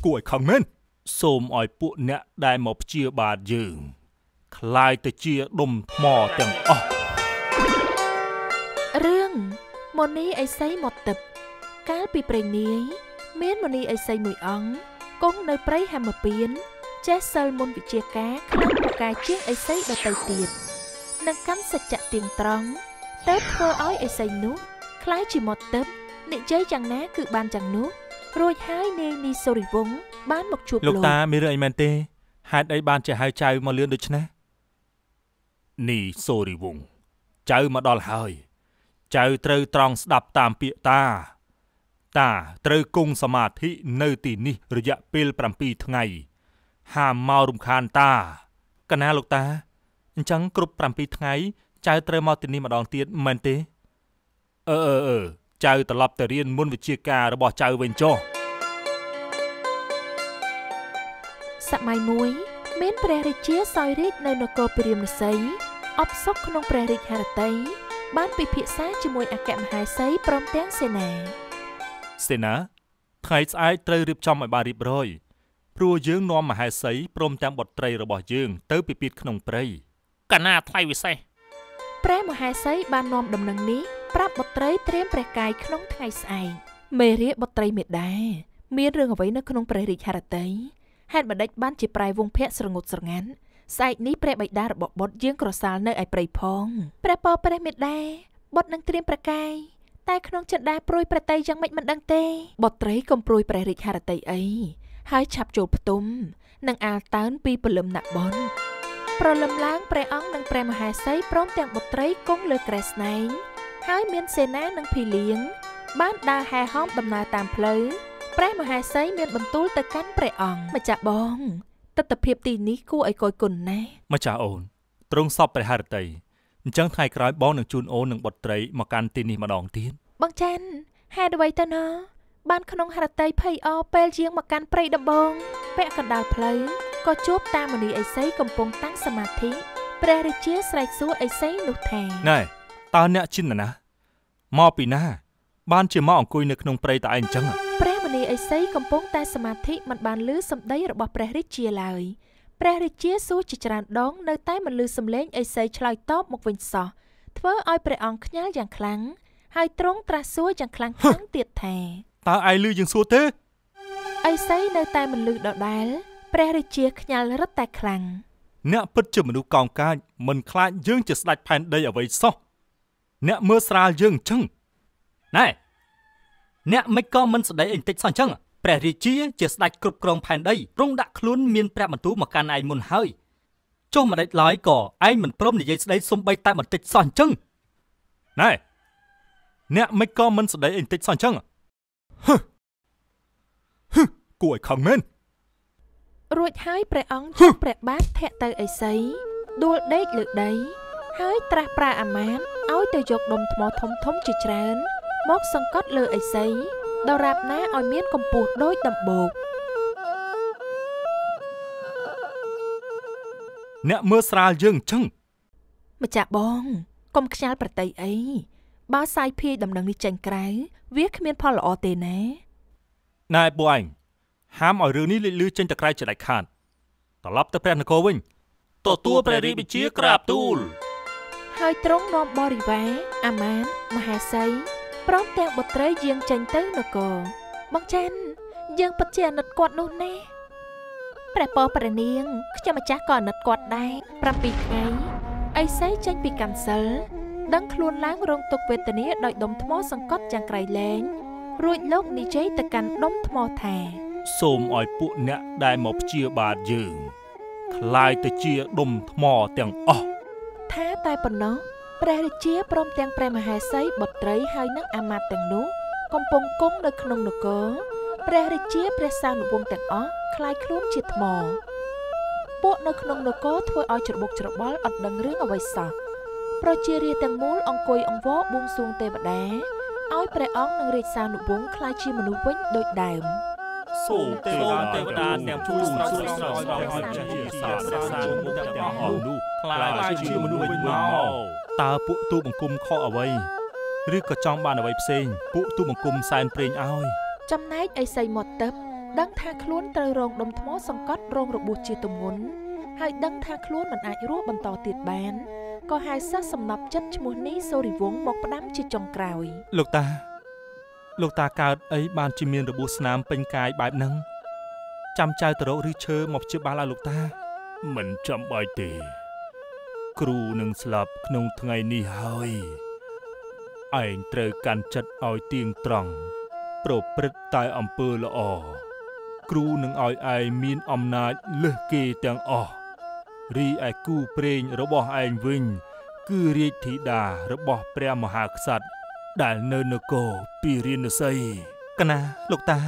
គួរឲ្យខឹងមែនសូមឲ្យពួកអ្នកដែលមកព្យាបាទយើងคลายទៅជាដុំថ្មទាំងអស់រឿងមនីឥសីមកទឹកកាលពីព្រេងនាយមានមនីឥសីមួយអង្គគង់នៅព្រៃហេមពៀនចេះសិលមុនវិជាការខ្លាំងពូកែជាងឥសីដទៃទៀតនឹងកាន់សច្ចៈទៀងត្រង់ទៅធ្វើឲ្យឥសីនោះคล้ายជាមកទឹកនិយាយយ៉ាងណាគឺបានយ៉ាងនោះរួចហើយនាយនីសូរីវង្សបានមកជួបលោកតាមានរឿងអីមែនទេហេតុអីបានជាហៅចៅមកលឿនដូច្នេះនីសូរីវង្សចៅមកដល់ហើយចៅត្រូវត្រង់ស្ដាប់តាមពាក្យតាត្រូវគង់សមាធិនៅទីនេះរយៈពេល7ថ្ងៃហាមមករំខានតាកណាលោកតាអញ្ចឹងគ្រប់7ថ្ងៃចៅត្រូវមកទីនេះម្ដងទៀតមែនទេចៅត្រឡប់ទៅរៀនមុនវិជ្ជាការរបស់ចៅវិញចុះសម័យមួយមានព្រះរាជាសោយរាជនៅនគរព្រាហ្មណ៍សីអបសុខក្នុងព្រះរាជហឫទ័យបានពិភាក្សាជាមួយអគ្គមហេសីព្រមទាំងសេនាថ្ងៃស្អែកត្រូវរៀបចំឲ្យបានរៀបរយព្រោះយើងនាំមហេសីព្រមទាំងបុត្រីរបស់យើងទៅពិពាតក្នុងព្រៃកណាថ្លៃវិសេសព្រះមហេសីបាននាំដំណឹងនេះប្រាប់បុត្រីត្រៀមព្រះកាយក្នុងថ្ងៃស្អែកមេរាបុត្រីមេដាមានរឿងអ្វីនៅក្នុងព្រះរាជហឫទ័យហេតុបដិចបានជាប្រែវងភ័ក្រស្រងត់ស្រងាត់ស្អែកនេះព្រះបិតារបស់បុត្រយើងក្រសាលនៅឯព្រៃផងព្រះពរព្រះមេដាបុត្រនឹងត្រៀមព្រះកាយតែក្នុងចិន្តាព្រួយប្រតីយ៉ាងម៉េចមិនដឹងទេបុត្រីកុំព្រួយព្រះរាជហឫទ័យអីហើយឆាប់ចូលផ្ទុំនឹងអាលតើនពីព្រលឹមណាក់បនប្រលឹមឡើងព្រះអង្គនិងព្រះមហេសីព្រមទាំងបុត្រីគង់លើគ្រែស្នែងហើយមានសេនានិងភីលៀងបានដើរហែហោមដំណើរតាមផ្លូវព្រះមហេសីមានបន្ទូលទៅកាន់ព្រះអង្គម្ចាស់បងទស្សនភាពទីនេះគួរឲ្យគយគន់ណាស់ម្ចាស់អូនទ្រង់សពព្រះហឫទ័យអញ្ចឹងថ្ងៃក្រោយបងនឹងជូនអូននិងបុត្រីមកកាន់ទីនេះម្ដងទៀតបងចាន់ហេតុអ្វីទៅណោះបានក្នុងហឫទ័យភ័យអពេលជាងមកកាន់ព្រៃដំបងពាក់កណ្ដាលផ្លូវក៏ជួបតាមមនីឥសីកំពុងតាំងសមាធិព្រះរាជាស្រែកសួរឥសីនោះថាណែតើអ្នកಚಿនណាមកពីណាបានជាមកអង្គុយនៅក្នុងព្រៃតើឯងអញ្ចឹងព្រះមនីឥសីកំពុងតែសមាធិមិនបានឮសម្ដីរបស់ព្រះរាជាឡើយព្រះរាជាសួរជាច្រើនដងនៅតែមិនឮសំឡេងឥសីឆ្លើយតបមកវិញសោះធ្វើឲ្យព្រះអង្គខ្ញាល់យ៉ាងខ្លាំងហើយទ្រង់ត្រាស់សួរយ៉ាងខ្លាំងទៀតថាតើឯងឮយើងសួរទេឥសីនៅតែមិនឮដដែលព្រះរាជាខ្ញាល់រឹតតែខ្លាំងអ្នកពិតជាមនុស្សកោងកាចមិនខ្លាចយើងជាស្ដេចផែនដីអ្វីសោះអ្នកមើលស្រាលយើងអញ្ចឹងណែអ្នកមិនក៏មិនស្ដីអីតិចសោះអញ្ចឹងព្រះរាជាជាស្ដេចគ្រប់គ្រងផែនដីទ្រង់ដាក់ខ្លួនមានព្រះបន្ទូលមកកាន់ឯងមុនហើយចុះមិនដេចឡើយក៏ឯងមិនព្រមនិយាយស្ដីសំបីតែបន្តិចសោះអញ្ចឹងណែអ្នកមិនក៏មិនស្ដីអីតិចសោះអញ្ចឹងគួរឲ្យខឹងមែនរួចហើយព្រះអង្គយកព្រះបាទធាក់ទៅឥសីដួលដេកលើដីហើយត្រាស់ប្រើអាមាត្យឲ្យទៅយកដុំថ្មធំជាច្រើនមកសង្កត់លើឥសីដរាបណាឲ្យមានកម្ពស់ដូចដំបូកអ្នកមើលស្រាលយើងអញ្ចឹងម្ចាស់បងកុំខ្ញាល់ប្រតិយអីបើសាយភាយដំណឹងនេះចេញក្រៅវាគ្មានផលល្អទេណាណែពួកឯងហាមឲ្យរឿងនេះលេចលឺចេញទៅក្រៅជាដាច់ខាតត្រឡប់ទៅព្រះនគរវិញទទួលព្រះរាជបញ្ជាក្រាបទូលហើយទ្រង់នាំបរិវារអាមាត្យមហេសីព្រមទាំងបុត្រីយាងចេញទៅនគរបងចាន់យើងពិតជាអាណិតគាត់នោះណាព្រះពរព្រះនាងខ្ញុំម្ចាស់ក៏អាណិតគាត់ដែរ7ថ្ងៃឥសីចេញពីកាន់សិលដឹងខ្លួនឡើងរងទុក្ខវេទនាដោយដុំថ្មសង្កត់យ៉ាងក្រៃលែងរួចលោកនិយាយទៅកាន់ដុំថ្មថាសូមឲ្យពួកអ្នកដែលមកព្យាបាទយើងคลายទៅជាដុំថ្មទាំងអស់ថាតែប៉ុណ្ណោះព្រះរាជាព្រមទាំងព្រះមហេសីបុត្រីហើយនិងអាមាត្យទាំងនោះកំពុងគង់នៅក្នុងនគរព្រះរាជាព្រះសានុវង្សទាំងអស់คล้ายខ្លួនជាថ្មពួកនៅក្នុងនគរធ្វើឲ្យច្របូកច្របល់អត់ដឹងរឿងអ្វីសោះប្រជារាស្ត្រទាំងមូលអង្គុយអង្វរបួងសួងទេវតាឲ្យព្រះអង្គនិងរាជសានុវង្សคล้ายជាមនុស្សវិញដូចដើមសូមទេវតាទាំងជួយស្រោចស្រង់ឲ្យជាសាសានុវង្សទាំងអស់នោះคล้ายជាមនុស្សវិញមកតើពួកទូបង្គំខកអ្វីឬក៏ចង់បានអ្វីផ្សេងពួកទូបង្គំសែនព្រេងឲ្យចំណែកឥសីមកទឹក ដឹងថាខ្លួនត្រូវរងដុំថ្មសង្កត់រងរបួសជាទម្ងន់ហើយដឹងថាខ្លួនមិនអាចរស់បន្តទៀតបានក៏ហៅសិស្សសំណប់ចិត្តឈ្មោះនេះសូរីវង្សមកផ្ដាំជាចុងក្រោយលោកតាកើតអីបានជាមានរបួសស្នាមពេញកាយបែបហ្នឹងចាំចៅទៅរកឬឈើមកព្យាបាលឲ្យលោកតាមិនចាំបាច់ទេគ្រូនឹងស្លាប់ក្នុងថ្ងៃនេះហើយឯងត្រូវកាន់ចិត្តឲ្យទៀងត្រង់ប្រព្រឹត្តតែអំពើល្អគ្រូនឹងឲ្យឯងមានអំណាចលើសគេទាំងអស់រីឯគូព្រេងរបស់ឯងវិញគឺរាជធីតារបស់ព្រះមហាក្សត្រដែលនៅនគរពារាណសីកណាលោកតា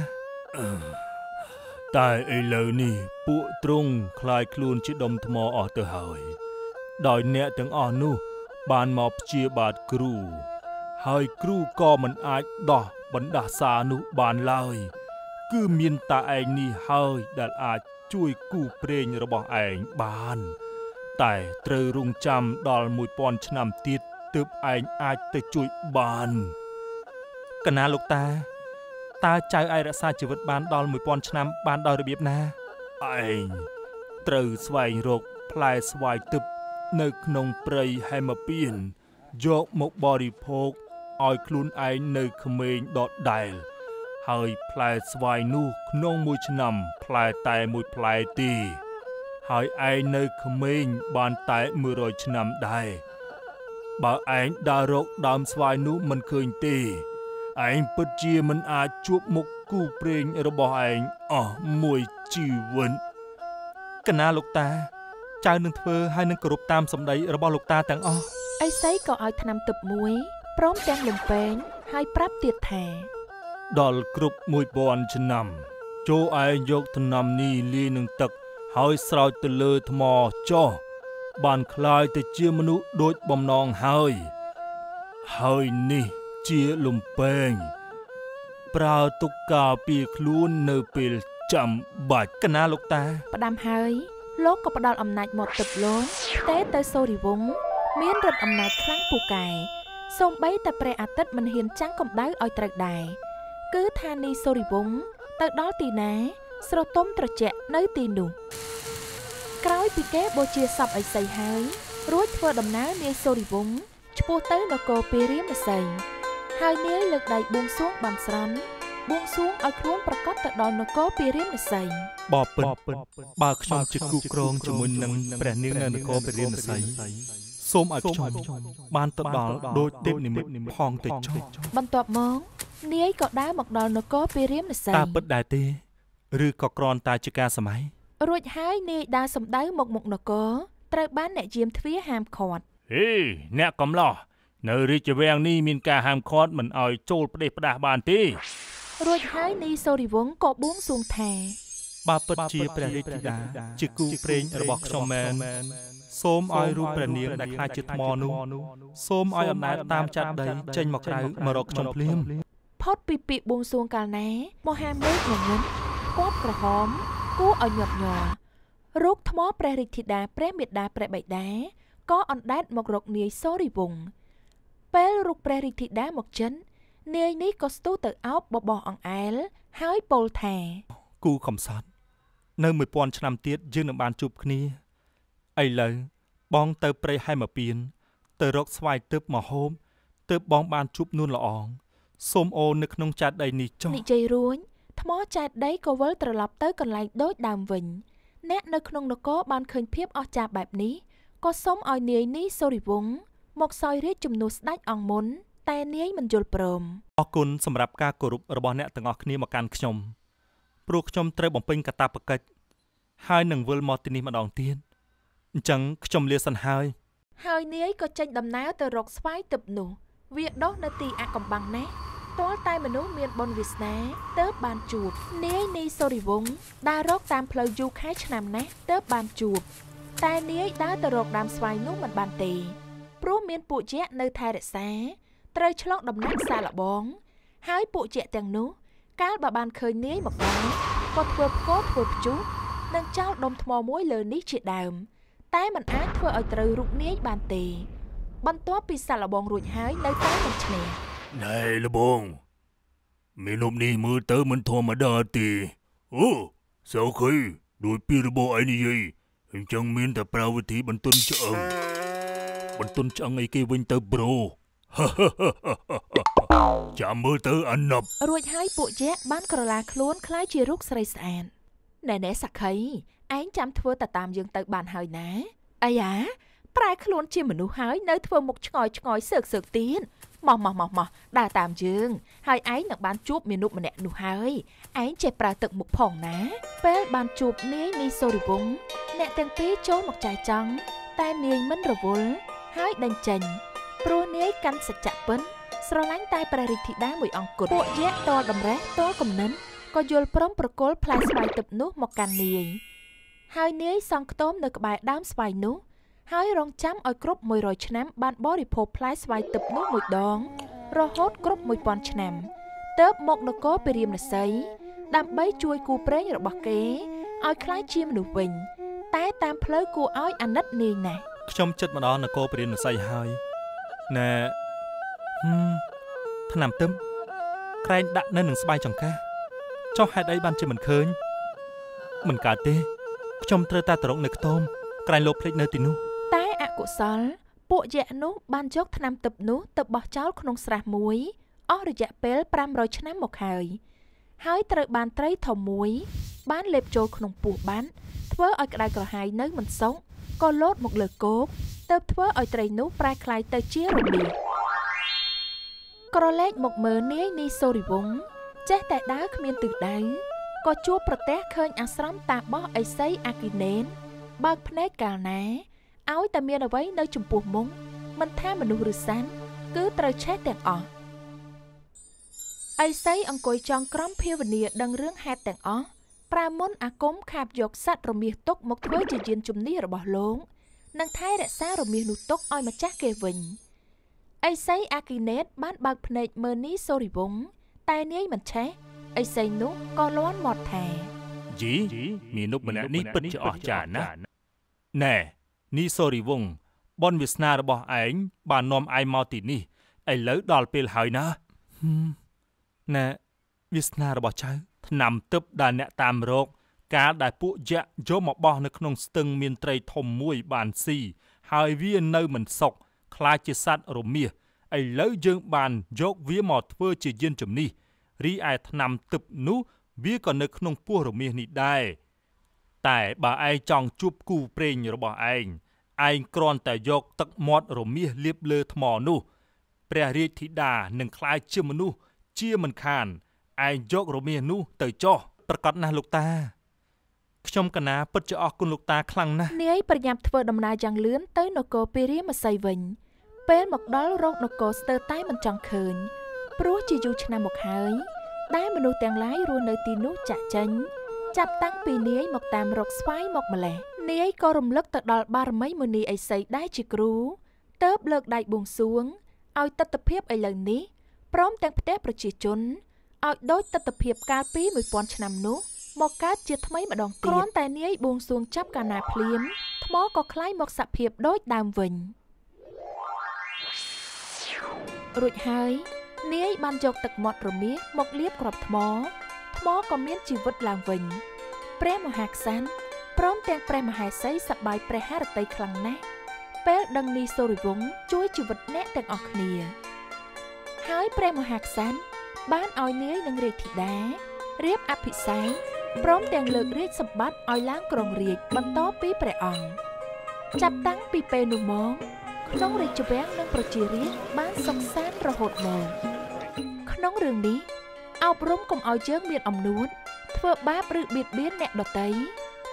តែឥឡូវនេះពួកទ្រង់คล้ายខ្លួនជាដុំថ្មអស់ទៅហើយដោយអ្នកទាំងអស់នោះបានមកព្យាបាទគ្រូហើយគ្រូក៏មិនអាចដោះបណ្ដាសានោះបានឡើយគឺមានតែឯងនេះហើយដែលអាចជួយគូព្រេងរបស់ឯងបានតែត្រូវរងចាំដល់1000ឆ្នាំទៀតទើបឯងអាចទៅជួយបានកណាលោកតាតើចៅឯងរក្សាជីវិតបានដល់1000ឆ្នាំបានដោយរបៀបណាឯងត្រូវស្វែងរកផ្លែស្វាយទឹកនៅក្នុងព្រៃហេមពៀនយកមកបរិភោគឲ្យខ្លួនឯងនៅក្មេងដដែលហើយផ្លែស្វាយនោះក្នុងមួយឆ្នាំផ្លែតែមួយផ្លែទេហើយឯងនៅក្មេងបានតែ100ឆ្នាំដែរបើឯងដើររកដើមស្វាយនោះមិនឃើញទេឯងពិតជាមិនអាចជួបមុខគូព្រេងរបស់ឯងអស់មួយជីវិតកណាលោកតាចៅនឹងធ្វើហើយនឹងគោរពតាមសម្ដីរបស់លោកតាទាំងអស់ឥសីក៏ឲ្យថ្នាំទឹកមួយព្រមទាំងលំពេងហើយប្រាប់ទៀតថាដល់គ្រប់1000ឆ្នាំចូលឯងយកថ្នាំនេះលាយនឹងទឹកហើយស្រោចទៅលើថ្មចុះបានคล้ายទៅជាមនុស្សដូចបំណងហើយនេះជាលំពេងប្រើទុកការពារខ្លួននៅពេលចាំបាច់កណាលោកតាផ្ដាំហើយលោកក៏ផ្ដល់អំណាចមកទឹកលោកផ្ទេរទៅសូរីវង្សមានឫទ្ធិអំណាចខ្លាំងពូកែសូម្បីតែព្រះអាទិត្យមិនហ៊ានចាំងកម្ដៅឲ្យត្រូវដែរគឺថានីសូរីវង្សទៅដល់ទីណាស្រទុំត្រជាក់នៅទីនោះក្រោយពីគេបូជាសពឥសីហើយរួចធ្វើដំណើរនាយសូរីវង្សឆ្ពោះទៅនគរពារាណសីហើយនាយលើកដៃបួងសួងបានស្រន់បួងសួងឲ្យខ្លួនប្រកាសទៅដល់នគរពារាណសីបបិទ្ធបើខ្ញុំជាគូក្រងជាមួយនឹងព្រះនាងនៅនគរពារាណសីសូមឲ្យខ្ញុំបានទៅដល់ដោយទេពនិមិត្តផងទៅចុះបន្ទាប់មកនាយក៏ដើរមកដល់នគរពារាណសីតើពិតដែរទេឬក៏គ្រាន់តែជាការសម័យរួចហើយនាយដើរសម្ដៅមកមុខនគរត្រូវបានអ្នកយាមទ្វារហាមឃាត់ហេអ្នកកំឡោះនៅរាជវាំងនេះមានការហាមឃាត់មិនឲ្យចូលផ្ដេសផ្ដាសបានទេរួចហើយនីសូរីវង្សក៏បួងសួងថាបើពិតជាព្រះរាជធីតាជាគូព្រេងរបស់ខ្ញុំមែនសូមឲ្យរូបព្រះនាងដែលខ្លាចជាថ្មនោះសូមឲ្យអណ្ដែតតាមចាត់ដីចេញមកក្រៅមករកខ្ញុំភ្លាមផុតពីពាក្យបួងសួងកាលណាមហាមេឃងងឹតគប់ក្រហមគួរឲ្យញាប់ញ័ររូបថ្មព្រះរាជធីតាព្រះមេដាព្រះបិតាក៏អណ្ដែតមករកនាយសូរីវង្សពេលរូបព្រះរាជធីតាមកចិននាយនេះក៏ស្ទុះទៅអោបបបោះអង្អែលហើយពោលថាគូកំសត់នៅ1000ឆ្នាំទៀតយើងនឹងបានជួបគ្នាឥឡូវបងទៅព្រៃហេមពៀនទៅរកស្វាយទឹកមកហូបទើបបងបានជួបនួនល្អងសូមអូននៅក្នុងចាត់ដីនេះចុះនិយាយរួចថ្មចាត់ដីក៏វិលត្រឡប់ទៅកន្លែងដូចដើមវិញអ្នកនៅក្នុងនគរបានឃើញភាពអស្ចារ្យបែបនេះក៏សូមឲ្យនាយនេះសូរីវង្សមកសោយរាជជំនួសស្ដេចអង្គមុនតែនាយមិនយល់ព្រមអរគុណសម្រាប់ការគោរពរបស់អ្នកទាំងអស់គ្នាមកកាន់ខ្ញុំព្រោះខ្ញុំត្រូវបំពេញកាតព្វកិច្ចហើយនឹងវិលមកទីនេះម្ដងទៀតអញ្ចឹងខ្ញុំលាសិនហើយនាយក៏ចេញដំណើរទៅរកស្វាយទឹកនោះវាដុះនៅទីអាកំបាំងណាស់ទាល់តែមនុស្សមានបុណ្យវាសនាទើបបានជួបនាយនីសូរីវង្សដើររកតាមផ្លូវយូរខែឆ្នាំណាស់ទើបបានជួបតែនាយដើរទៅរកដើមស្វាយនោះមិនបានទេព្រោះមានពួកយក្សនៅថែរក្សាត្រូវឆ្លងដំណាក់សាឡបងហើយពួកយក្សទាំងនោះកាលបើបានឃើញនាយមកដល់ក៏ធ្វើផ្គរធ្វើព្យុះនិងចោលដុំថ្មមួយលើនេះជាដើមតែមិនអាចធ្វើឲ្យត្រូវរូបនាយបានទេបន្ទាប់ពីសាឡបងរួចហើយនៅតែមិនឈ្នះណែលបងមេនប់នេះមើលទៅមិនធម្មតាទេ Ồ, sao khi đôi pi bộ ai như vậy? Hình chẳng miên ta prao với tí bắn tuân chẳng ấy kia vinh tớ bro. Chả mơ tớ ăn nập. រួចហើយពួកយក្សបានក្រឡាខ្លួនคล้ายជារូបស្រីស្អាតណែសក្ខីឯងចាំធ្វើតែតាមយើងទៅបានហើយណាអាយ៉ាប្រែខ្លួនជាមនុស្សហើយនៅធ្វើមុខឆ្ងយសើកទៀតមកដើរតាមយើងហើយឯងនឹងបានជួបមនុស្សម្នាក់នោះហើយឯងចេះប្រើទឹកមុខផងណាពេលបានជួបនាយនីសូរីវង្សអ្នកទាំងពីរចូលមកចែកចង់តែនាយមិនរវល់ហើយដេញចេញព្រោះនាយកាន់សច្ចៈពិនស្រឡាញ់តែព្រះរាជធីតាមួយអង្គគត់ពួកយក្សតតម្រេះតកំណិនក៏យល់ព្រមប្រគល់ផ្លែស្វាយទឹកនោះមកកាន់នាយហើយនាយសង់ខ្ទមនៅក្បែរដើមស្វាយនោះហើយរងចាំឲ្យគ្រប់100ឆ្នាំបានបរិភោគផ្លែស្វាយទឹកនោះមួយដងរហូតគ្រប់1000ឆ្នាំទើបមកនគរពារាមនសីដើម្បីជួយគូព្រេងរបស់គេឲ្យក្លាយជាមនុស្សវិញតែតាមផ្លូវគួរឲ្យអាណិតនាយណាស់ខ្ញុំចិត្តមកដល់នគរពារាមនសីហើយណែថ្នាំទឹមក្រែងដាក់នៅនឹងស្បែកចង្កេះចុះហេតុអីបានជាមិនឃើញមិនកើតទេខ្ញុំត្រូវតែត្រង់នៅខ្ទមក្រែងលោភ្លេចនៅទីនោះតែអកុសលពួកយក្សនោះបានយកថ្នាំទឹកនោះទៅបោះចោលក្នុងស្រះមួយអស់រយៈពេល500ឆ្នាំមកហើយត្រូវបានត្រីធំមួយបានលេបចូលក្នុងពោះបានធ្វើឲ្យក្តៅក្រហាយនៅមិនសុខក៏លោតមកលើគោកទើបធ្វើឲ្យត្រីនោះប្រែក្លាយទៅជារមាសក្រឡេកមកមើលនាយនីសូរីវង្សចេះតែដើរគ្មានទិសដៅក៏ជួបប្រទះឃើញអាស្រមតាបោះឥសីអាគីណេនបើកភ្នែកកាលណាឲ្យតែមានអ្វីនៅចំពោះមុខមិនថាមនុស្សឬសត្វគឺត្រូវឆេះទាំងអស់ឥសីអង្គុយចង់ក្រំភាវនាដឹងរឿងហេតុទាំងអស់ប្រើមុនអាគមខាបយកសត្វរមាសទុកមកធ្វើជាយានជំនិះរបស់លោកនិងថែរក្សារមាសនោះទុកឲ្យម្ចាស់គេវិញឥសីអាគីណេតបានបើកភ្នែកមើលនីសូរីវង្សតែនាយមិនឆេះឥសីនោះក៏លាន់មាត់ថាជីមាននុកម្នាក់នេះពិតជាអស្ចារ្យណាស់ណែនីសូរីវង្សបុណ្យវាសនារបស់ឯងបាននាំឯងមកទីនេះឥឡូវដល់ពេលហើយណាណែវាសនារបស់ចៅថ្នាំទឹកដែលអ្នកតាមរកកាលដែលពួកយក្សយកមកបោះនៅក្នុងស្ទឹងមានត្រីធំមួយបានស៊ីហើយវានៅមិនសុខខ្លាចជាសត្វរមាសឥឡូវយើងបានយកវាមកធ្វើជាយានជំនិះរីឯថ្នាំទឹកនោះវាក៏នៅក្នុងពោះរមាសនេះដែរតែបើឯងចង់ជួបគូព្រេងរបស់ឯងគ្រាន់តែយកទឹកមាត់រមាសលាបលើថ្មនោះព្រះរាជធីតានឹងក្លាយជាមនុស្សជាមិនខានឯងយករមាសនោះទៅចោះប្រកាសណាស់លោកតាខ្ញុំកណាពិតជាអរគុណលោកតាខ្លាំងណាស់នាយប្រញាប់ធ្វើដំណើរយ៉ាងលឿនទៅនគរពារាមសីវិញពេលមកដល់រោគនគរស្ទើរតែមិនចង់ឃើញព្រោះជាយូរឆ្នាំមកហើយដែលមនុស្សទាំងឡាយរស់នៅទីនោះចាក់ចេញចាប់តាំងពីនាយមកតាមរកស្វាយមកម្លេះនាយក៏រំលឹកទៅដល់បារមីមុនីឥសីដែលជាគ្រូទើបលើកដៃបួងសួងឲ្យទិដ្ឋភាពឥឡូវនេះព្រមទាំងផ្ទះប្រជាជនឲ្យដូចទិដ្ឋភាពកាលពី1000ឆ្នាំនោះមកកើតជាថ្មីម្ដងទៀតគ្រាន់តែនាយបួងសួងចាប់កាលណាភ្លាមថ្មក៏คล้ายមកសភាពដូចដើមវិញរួចហើយនាយបានយកទឹកមាត់រមាសមកលាបគ្រាប់ថ្មក៏មានជីវិតឡើងវិញព្រះមហាក្សត្រព្រមទាំងព្រះមហេសីសប្បាយព្រះハរតីខ្លាំងណាស់ពេលដឹងនីសូរីវង្សជួយជីវិតអ្នកទាំងអស់គ្នាហើយព្រះមហាក្សត្របានឲ្យនាយនិងរាជធីតារៀបអភិសេកព្រមទាំងលើករាជសម្បត្តិឲ្យឡើងគ្រងរាជ្យបន្តពីព្រះអង្គចាប់តាំងពីពេលនោះមកក្នុងរាជវាំងនិងប្រជារាស្ត្របានសុខសាន្តរហូតមកក្នុងរឿងនេះអប់រំកុំឲ្យយើងមានអំនួតធ្វើបាបឬបៀតបៀនអ្នកដទៃ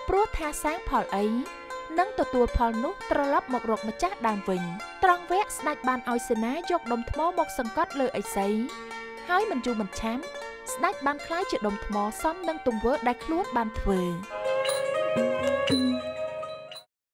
ព្រោះថាសាងផលអីនឹងទទួលផលនោះត្រឡប់មករកម្ចាស់ដើមវិញត្រង់វគ្គស្ដេចបានឲ្យសេនាយកដុំថ្មមកសង្កត់លើឥសីហើយមិនយូរមិនឆាប់ស្ដេចបានក្លាយជាដុំថ្មសមនឹងទង្វើដែលខ្លួនបានធ្វើ